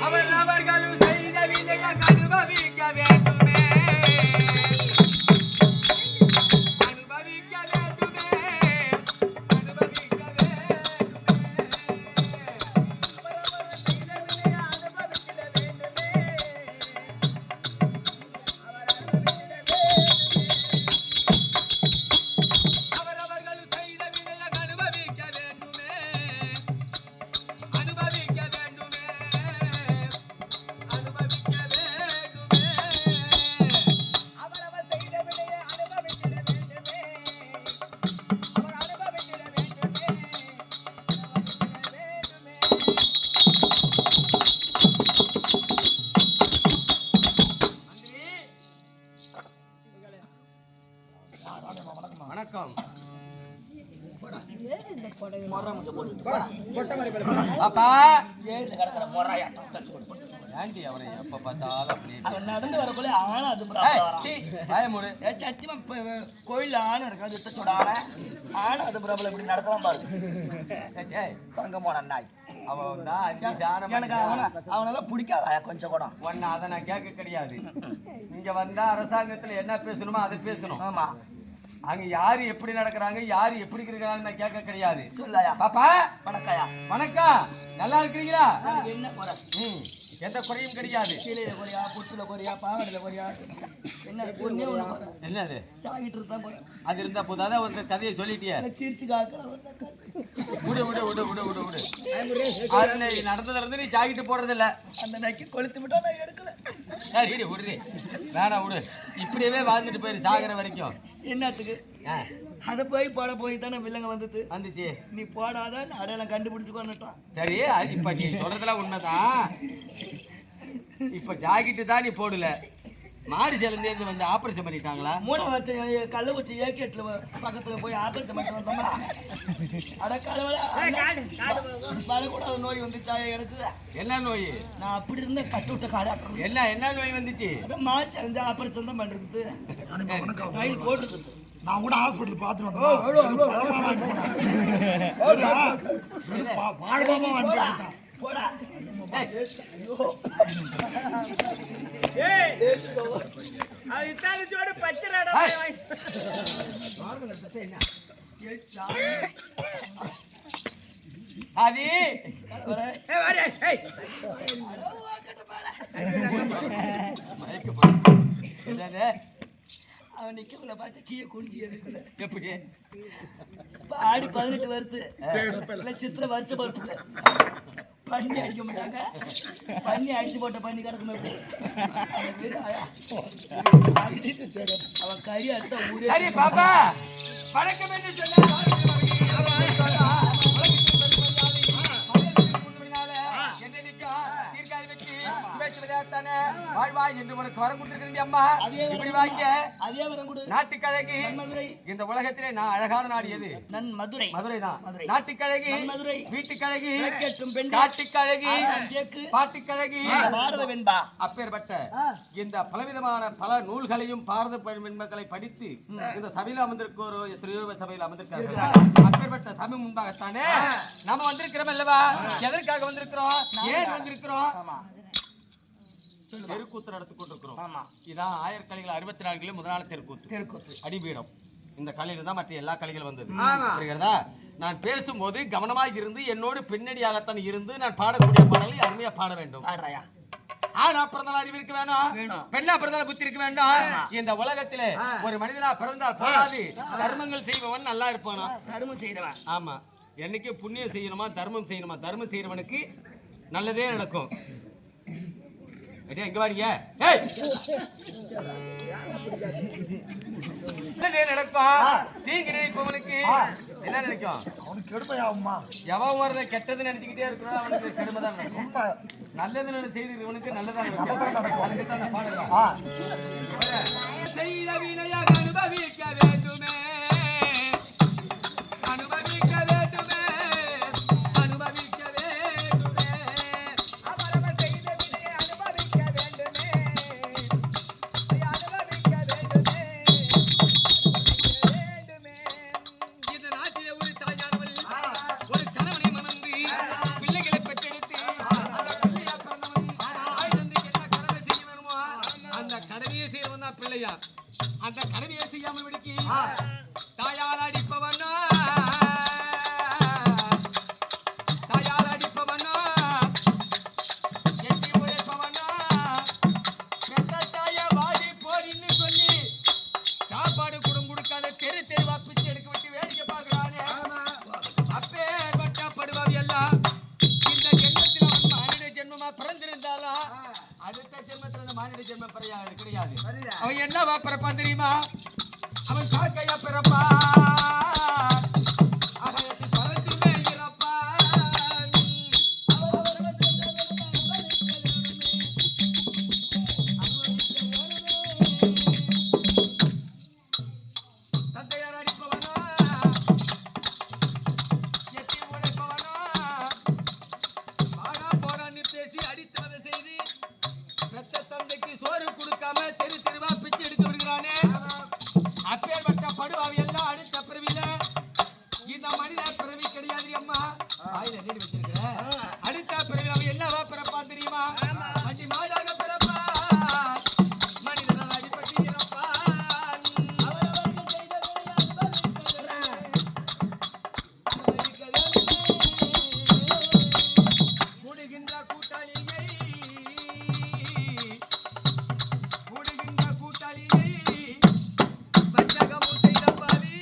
அவர்களும் செய்த வினைகள் அனுபவிக்க வேண்டுமே. வணக்கம். பாப்பா ஆண்டி அவனை எப்ப பார்த்தாலும் அப்படி நடந்து வரக்குள்ள ஆனா அது சத்தியமா கோயில்ல ஆணை இருக்காது சொடான ஆனா அது பிரபலம் இப்படி நடக்கலாம் பாரு பங்க போன நாய் அவன் தான் எனக்கு அவனெல்லாம் பிடிக்காதா கொஞ்சம் கூட ஒன்னு அதை நான் கேட்க கிடையாது. இங்க வந்தா அரசாங்கத்துல என்ன பேசணுமோ அதை பேசணும். ஆமா அங்க யாரு எப்படி நடக்கிறாங்க யாரு எப்படி இருக்கிறாங்கன்னு நான் கேட்க கிடையாது. சொல்லாயா பாப்பா வணக்காயா வணக்கம். நல்லா இருக்கிறீங்களா? என்ன குறை? எந்த குறையும் கிடையாது. கீழே குறையா புத்துல குறையா பாவடையில குறையா என்ன ஒண்ணே ஒண்ணு என்னது சாகிட்டு இருந்தா போற அது இருந்தா போதாதான் ஒரு கதையை சொல்லிட்டியா? சிரிச்சு காக்கிற விடு விடு விடு விடு விடு விடு அதுல நடந்ததுல இருந்து நீ சாகிட்டு போறது இல்ல. அந்த நக்கி கொளுத்து விட்டா நான் எடுக்கல. சரி விடுறி வேணாம் விடு. இப்படியே வாழ்ந்துட்டு போயிரு சாகிற வரைக்கும். என்னத்துக்கு அதை போய் போட போய் தானே வில்லங்க வந்துச்சு. நீ போடாதான் அடையாளம் கண்டுபிடிச்சுக்கோன்னுட்டான். சரி இப்ப நீ சொல்றதுலாம் உண்மைதான். இப்ப ஜாக்கெட்டு தான் நீ போடல. மாடி சேர்ந்து வந்து ஆபரேஷன் பண்ணிட்டாங்களா? 3 வருஷம் கள்ளக்குறிச்சி ஏகேட்ல பக்கத்துல போய் ஆபரேஷன் பண்ணிட்டு வந்தோம்னா வரக்கூடாத நோய் வந்துச்சா எனக்கு? என்ன நோய்? நான் அப்படி இருந்த கட்டு விட்ட காடாட்டம். என்ன நோய் வந்துச்சு? மார்ச் வந்து ஆபரேஷன் தான் பண்றது. கையில் போட்டுருக்குது. நான் கூட ஹாஸ்பிட்டல் பார்த்துட்டு வந்தேன். போடா அது அவன் நிக்கல பார்த்து கீழே குடிஞ்சி எப்படி ஆடி 18 வருது சித்திரை வருஷம் வருது. பண்ணி அடிக்க மாட்டாங்க. பண்ணி அடிச்சு போட்ட பண்ணி கிடக்குமே அவன் கறி அறுத்த ஊரே. பாப்பா வணக்கம் என்று சொன்ன வாழ்வாய் என்று உனக்கு வரம் கொடுத்திருக்கிறேன் அம்மா. இப்படி வாங்க. அதே வரம் கொடு. நாட்டுக்கழகி இந்த உலகத்திலே நான் அழகான நாடு எது? மதுரை. மதுரை தான். நாட்டுக்கழகி மதுரை. வீட்டுக்கழகி பெண் காட்டுக்கழகி பாட்டுக்கழகி பாரத வெண்பா. அப்பேற்பட்ட இந்த பலவிதமான பல நூல்களையும் பாரத வெண்பாக்களை படித்து இந்த சபையில் அமர்ந்திருக்கோரோ எத்தனையோ சபையில் அமர்ந்திருக்காங்க. அப்பேற்பட்ட சபை முன்பாகத்தானே நம்ம வந்திருக்கிறோம் அல்லவா? எதற்காக வந்திருக்கிறோம்? ஏன் வந்திருக்கிறோம்? தெருக்கூத்து நடத்தி கொண்டிருக்கிறோம். இதான் 1000 கலைகள் 64 முதலாள தெருக்கூத்து அடிபீடம். இந்த கலையில தான் மற்ற எல்லா கலைகளும் வந்தது. புரிகிறதா? நான் பேசும்போது கவனமாக இருந்து என்னோடு பின்னணியாகத்தான் இருந்து நான் பாடக்கூடிய பாடலை அருமையா பாட வேண்டும். ஆனா பிறந்தால் அறிவு இருக்க வேணும், பெண்ணா பிறந்தால் புத்தி இருக்க வேண்டும். இந்த உலகத்திலே ஒரு மனிதனா பிறந்தால் போதாது, தர்மங்கள் செய்பவன் நல்லா இருப்பானா? தர்மம் செய்யறவன். ஆமா, என்னைக்கு புண்ணியம் செய்யணுமா தர்மம் செய்யணுமா? தர்மம் செய்யறவனுக்கு நல்லதே நடக்கும். எங்க வாடிங்க நடக்கும். தீங்கு நினைப்பவனுக்கு என்ன நினைக்கும்? அவனுக்கு கெடுமையாகுமா? எவன் வரத கெட்டது நினைச்சுக்கிட்டே இருக்கிறோம் அவனுக்கு கெடுமைதான் நடக்கும். நல்லது செய்தவனுக்கு நல்லதான் நடக்கும். அதுக்கு தான் பாடலாம். செய்த வினையாக அனுபவிக்க வேண்டுமே, அனுபவிக்க வேண்டுமே, அனுபவிக்க வேண்டுமே. அவரவர் செய்த வினையை அனுபவிக்க வேண்டுமே, அனுபவிக்க வேண்டுமே, வேண்டுமே. இந்த நாட்டிலே ஒரு தாயானவள் ஒரு கணவனை மணந்து பிள்ளைகளை பெற்றெடுத்து அந்த பிள்ளையா பிறந்தவன் அந்த கடமையை செய்யாமல் விடுக்கி தாயால் அடிப்பவனோ எட்டி உரைப்பவனோ பெத்த தாய வாடி போடின்னு சொல்லி சாப்பாடு கொடுக்காத தெரு தெருவா பிச்சை எடுக்க விட்டு வேடிக்கை பார்க்கிறானே அப்பேற்பட்ட படுவாவி எல்லாம் இந்த ஜென்மத்தில் அவன் மானிட ஜென்மமா பிறந்திருந்தாலும் அடுத்த ஜென்மத்தில் அந்த மானிட ஜென்மம் கிடையாது. அவன் என்னவா பிறப்பான் தெரியுமா? அவன் காக்கையா பிறப்பா, அகலத்தில் பறந்து மேய்கிறப்பா. தந்தையார் அடிப்பவனோ எட்டி உரைப்பவனோ வாடா போடான்னு பேசி அடித்தவதை செய்து பெத்த தந்தைக்கு சோறு கொடுக்காம தெரு தெருவா பிச்சை எடுக்க விடுகிறானே அப்பேற்பட்ட படுவாவி எல்லாம் அடுத்த பிறவில இந்த மனித பிறவி கிடையாது அம்மா வாயில நீடி வச்சிருக்கிற அடுத்த பிறவி அவன் என்னவா பிறப்பான் தெரியுமா? அஞ்சி மாடாக பிறப்பா, மனிதனால் அடிபட்டு இறப்பான். கூடுகின்ற கூட்டாளியை பஞ்சகமும் செய்த பாவி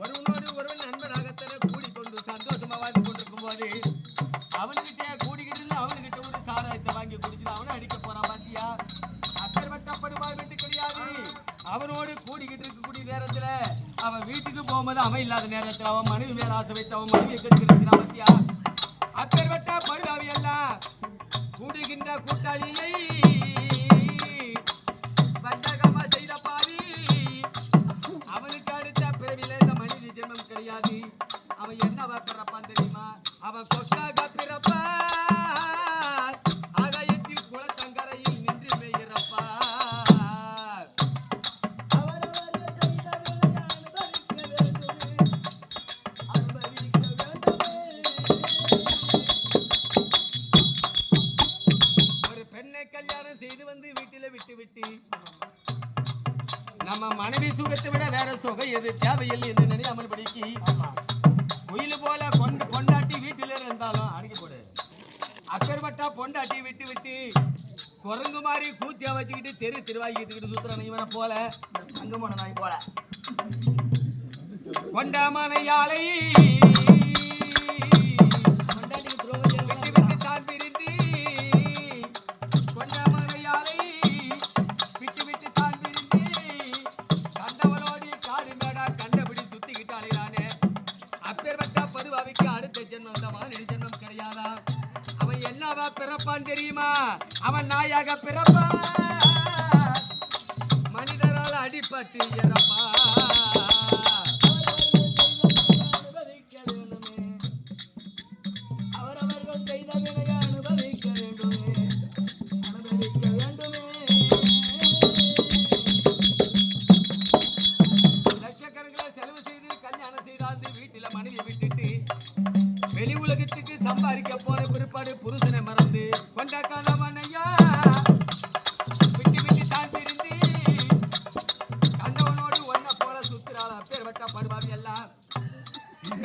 ஒருவனோடு ஒருவன் நண்பனாகத்தன கூடிக்கொண்டு சந்தோஷமா வாழ்ந்து கொண்டிருக்கும் போது அவனுக்கிட்ட கூடிக்கிட்டு அவனுக்கிட்ட ஒரு சாராயத்தை வாங்கி குடிச்சுட்டு அவனை அடிக்க போறான் பாத்தியா? அப்பேற்பட்டப்படுவாய் வெட்டு கிடையாது. அவனோடு கூடிக்கிட்டு இருக்கக்கூடிய நேரத்துல அவன் வீட்டுக்கு போகும்போது அவன் இல்லாத நேரத்துல அவன் மனைவி மேல ஆசை வைத்து அவன் மனைவியை கெடுக்கிறான் பாத்தியா? அப்பேற்பட்ட படுவாவி எல்லாம் கூடுகின்ற கூட்டாளியை பஞ்சகமா செய்த பாவி அவனுக்கு அடுத்த பிறவில இந்த மனித ஜென்மம் கிடையாது. அவன் என்னவா பிறப்பான் தெரியுமா? அவன் கொக்காக பிறப்பான், ஆகாயத்தில் குளத்தங்கரையில் நின்று மேயிறப்பா. ஒரு பெண்ணை கல்யாணம் செய்து வந்து வீட்டில விட்டு நம்ம மனைவி சுகத்தை விட வேற சுகம் எது தேவையில்லை என்று நினையாமல் படிக்கி குயில் போல பொண்டாட்டி வீட்டில இருந்தாலும் அடங்கி போடு. அப்பேற்பட்ட பொண்டாட்டி விட்டு குரங்கு மாதிரி கூத்தியா வச்சுக்கிட்டு தெரு திருவாக்கிட்டு சுத்துறான இவனை போல அங்கமான நாய் போல கொண்டாமனையாலை விட்டு தான் பிரிந்து கொண்டாமனையாலை விட்டு தான் பிரிந்து கண்டவனோடி காடு மேடா கண்டபடி சுத்திக்கிட்டு அலைகிறானே. அப்பேற்பட்ட பருவாவிக்கு அடுத்த ஜென்மம் அந்த மானிட ஜென்மம் கிடையாதா? அவன் என்னவா பிறப்பான் தெரியுமா? அவன் நாயாக பிறப்பான், மனிதரால் அடிபட்டு இறப்பா. அவரவர்கள் செய்த வினையை அனுபவிக்க வேண்டுமே, அனுபவிக்க வேண்டுமே. லட்சக்கணக்கில் செலவு செய்து கல்யாணம் செய்தாந்து வீட்டில மனைவியை விட்டுட்டு வெளி உலகத்துக்கு சம்பாதிக்க போன பிற்பாடு புருஷனை மறந்து கொண்ட கணவனையா விட்டு தான் பிரிந்து கண்டவனோடு ஒன்ன போல சுத்துறாள். அப்பேற்பட்ட படுபாவி எல்லாம்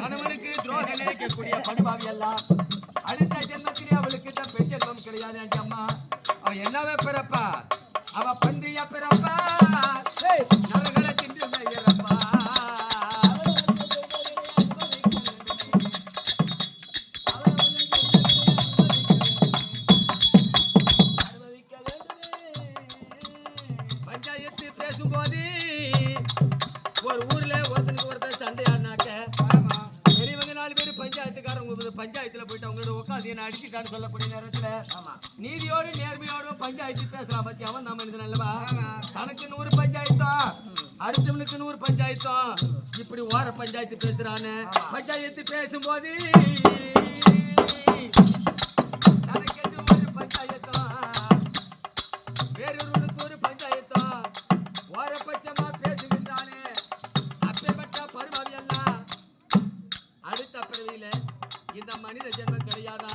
கணவனுக்கு துரோகம் நினைக்கக்கூடிய படுபாவி எல்லாம் அடுத்த ஜென்மத்திலே அவளுக்கு தான் பெண் ஜென்மம் கிடையாது. அம்மா அவன் என்னவே பிறப்பா? அவ பன்றியா பிறப்பா, நரகளை தின்று மேயிறப்பா. பஞ்சாயத்து பேசும்போது ஒரு ஊர்ல ஒருத்தனுக்கு ஒருத்தர் சண்டையானாக்க பெரியவங்க 4 பேர் பஞ்சாயத்துக்காரங்க பஞ்சாயத்துல போயிட்டு அவங்களோட உட்காந்து என்ன அடிச்சுட்டான்னு சொல்லக்கூடிய நேரத்துல நீதியோடு நேர்மையோடும் பஞ்சாயத்து பேசலாம் பத்தி அவன் தான் மனிதன் அல்லவா? தனக்கு 100 பஞ்சாயத்தம் அடுத்தவனுக்கு 100 பஞ்சாயத்தம் இப்படி ஓர பஞ்சாயத்து பேசுறான்னு பஞ்சாயத்து பேசும்போது தனக்கு ஒரு பஞ்சாயத்தம் வேறொருவனுக்கு ஒரு பஞ்சாயத்தம் ஓரபட்சமா பேசுகின்றானே. அப்பேற்பட்ட படுபாவி எல்லாம் அடுத்த பிறவியில இந்த மனித ஜென்மம் கிடையாதா?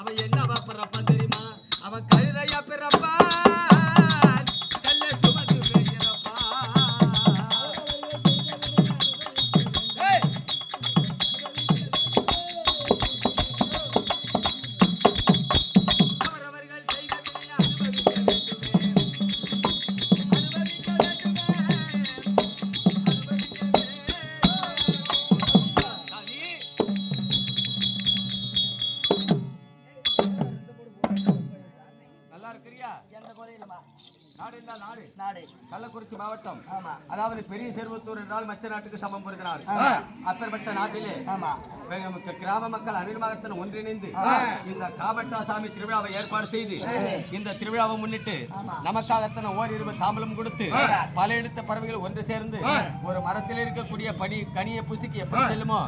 அவன் என்னவா பிறப்பான் தெரியுமா? அவன் கழுதையா பிறப்பான், கல்ல சுமந்து மேயிறப்பான். நல்லா இருக்கிறியா? எந்த குறையிலுமா நாடு என்றால் நாடு. நாடு கள்ளக்குறிச்சி மாவட்டம். ஆமா. அதாவது பெரிய செருவத்தூர் என்றால் மற்ற நாட்டுக்கு சமம் பெறுகிறார். அப்பேற்பட்ட நாட்டிலே ஆமா கிராம மக்கள் அனிர்வாகத்தின் ஒன்றிணைந்து இந்த காபட்டா சாமி திருவிழாவை ஏற்பாடு செய்து இந்த திருவிழாவை முன்னிட்டு நமக்காகத்தன ஓரிருவு தாம்பலம் கொடுத்து பல எடுத்த பறவைகள் ஒன்று சேர்ந்து ஒரு மரத்தில் இருக்கக்கூடிய கனியை புசிக்கு எப்படி செல்லுமோ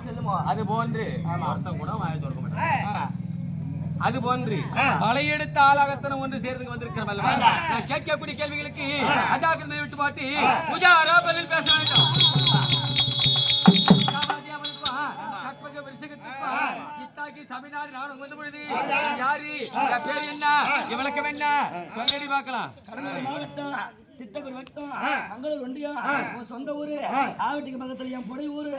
அது போன்று ஒருத்தன் கூட வாயை திறக்க மாட்டான். அது போன்று பழையெடுத்த ஆளாகத்தன ஒன்று சேர்ந்து வந்திருக்கிறோம் அல்லவா? நான் கேட்கக்கூடிய கேள்விகளுக்கு அஜாக்கிரதை விட்டு பாட்டி புஜாரா பதில் பேச வேண்டும். தமிழ்நாடு நாடு வந்து பொழுது யாரு பேர் என்ன இவளுக்கு என்ன சொல்லடி பார்க்கலாம். கடலூர் மாவட்டம் திட்டக்குடி வட்டம் மங்களூர் ஒன்றியம் உன் சொந்த ஊரு ஆவட்டிக்கு பக்கத்துல என் புடை ஊரு